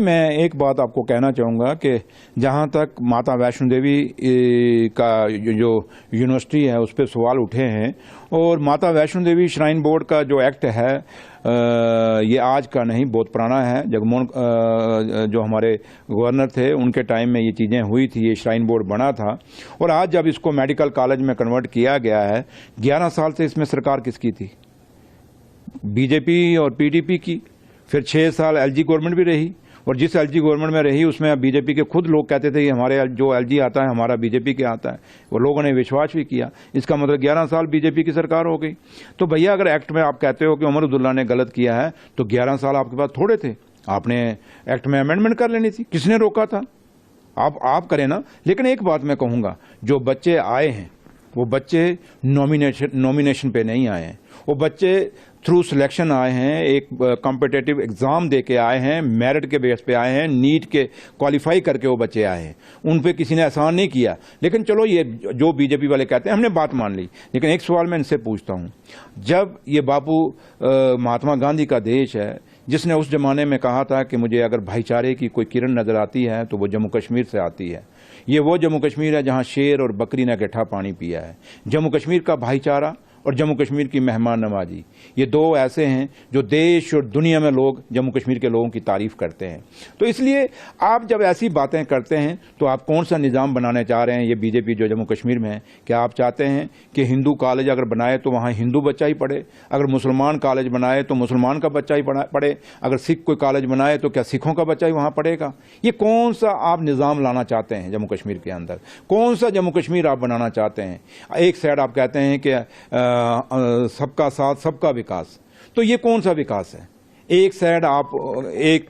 मैं एक बात आपको कहना चाहूँगा कि जहाँ तक माता वैष्णो देवी का जो यूनिवर्सिटी है उस पर सवाल उठे हैं, और माता वैष्णो देवी श्राइन बोर्ड का जो एक्ट है ये आज का नहीं, बहुत पुराना है। जगमोहन जो हमारे गवर्नर थे उनके टाइम में ये चीज़ें हुई थी, ये श्राइन बोर्ड बना था। और आज जब इसको मेडिकल कॉलेज में कन्वर्ट किया गया है, 11 साल से इसमें सरकार किसकी थी? बीजेपी और पीडीपी की। फिर 6 साल एलजी गवर्नमेंट भी रही, और जिस एलजी गवर्नमेंट में रही उसमें बीजेपी के खुद लोग कहते थे कि हमारे जो एलजी आता है हमारा बीजेपी के आता है, वो लोगों ने विश्वास भी किया। इसका मतलब 11 साल बीजेपी की सरकार हो गई। तो भैया अगर एक्ट में आप कहते हो कि उमर अब्दुल्ला ने गलत किया है, तो 11 साल आपके पास थोड़े थे, आपने एक्ट में अमेंडमेंट कर लेनी थी। किसने रोका था? आप करें ना। लेकिन एक बात मैं कहूँगा, जो बच्चे आए हैं वो बच्चे नॉमिनेशन पे नहीं आए हैं, वो बच्चे थ्रू सिलेक्शन आए हैं, एक कॉम्पिटिटिव एग्जाम दे के आए हैं, मेरिट के बेस पे आए हैं, नीट के क्वालिफाई करके वो बच्चे आए हैं। उन पे किसी ने एहसान नहीं किया। लेकिन चलो, ये जो बीजेपी वाले कहते हैं हमने बात मान ली, लेकिन एक सवाल मैं इनसे पूछता हूँ, जब ये बापू महात्मा गांधी का देश है, जिसने उस जमाने में कहा था कि मुझे अगर भाईचारे की कोई किरण नजर आती है तो वो जम्मू कश्मीर से आती है। ये वो जम्मू कश्मीर है जहां शेर और बकरी ने इकट्ठा पानी पिया है। जम्मू कश्मीर का भाईचारा और जम्मू कश्मीर की मेहमान नवाजी, ये दो ऐसे हैं जो देश और दुनिया में लोग जम्मू कश्मीर के लोगों की तारीफ करते हैं। तो इसलिए आप जब ऐसी बातें करते हैं तो आप कौन सा निज़ाम बनाने चाह रहे हैं? ये बीजेपी जो जम्मू कश्मीर में है, क्या आप चाहते हैं कि हिंदू कॉलेज अगर बनाए तो वहाँ हिंदू बच्चा ही पढ़े, अगर मुसलमान कॉलेज बनाए तो मुसलमान का बच्चा ही पढ़े, अगर सिख कोई कॉलेज बनाए तो क्या सिखों का बच्चा ही वहाँ पढ़ेगा? ये कौन सा आप निज़ाम लाना चाहते हैं जम्मू कश्मीर के अंदर? कौन सा जम्मू कश्मीर आप बनाना चाहते हैं? एक साइड आप कहते हैं कि सबका साथ सबका विकास, तो ये कौन सा विकास है? एक साइड आप एक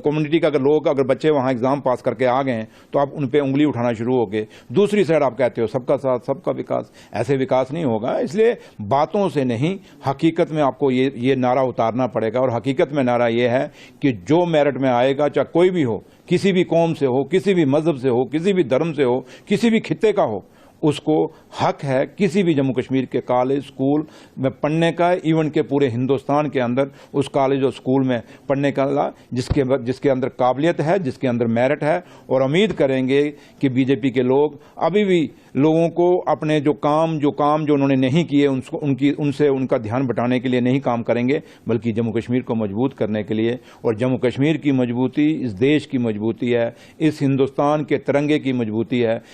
कम्युनिटी का अगर बच्चे वहां एग्जाम पास करके आ गए तो आप उन पे उंगली उठाना शुरू हो गए, दूसरी साइड आप कहते हो सबका साथ सबका विकास। ऐसे विकास नहीं होगा। इसलिए बातों से नहीं, हकीकत में आपको ये नारा उतारना पड़ेगा। और हकीकत में नारा ये है कि जो मेरिट में आएगा, चाहे कोई भी हो, किसी भी कौम से हो, किसी भी मजहब से हो, किसी भी धर्म से हो, किसी भी खित्ते का हो, उसको हक है किसी भी जम्मू कश्मीर के कॉलेज स्कूल में पढ़ने का, इवन के पूरे हिंदुस्तान के अंदर उस कॉलेज और स्कूल में पढ़ने का जिसके अंदर काबिलियत है, जिसके अंदर मेरिट है। और उम्मीद करेंगे कि बीजेपी के लोग अभी भी लोगों को अपने जो काम जो उन्होंने नहीं किए उनसे उनका ध्यान बटाने के लिए नहीं काम करेंगे, बल्कि जम्मू कश्मीर को मजबूत करने के लिए। और जम्मू कश्मीर की मजबूती इस देश की मजबूती है, इस हिंदुस्तान के तिरंगे की मजबूती है।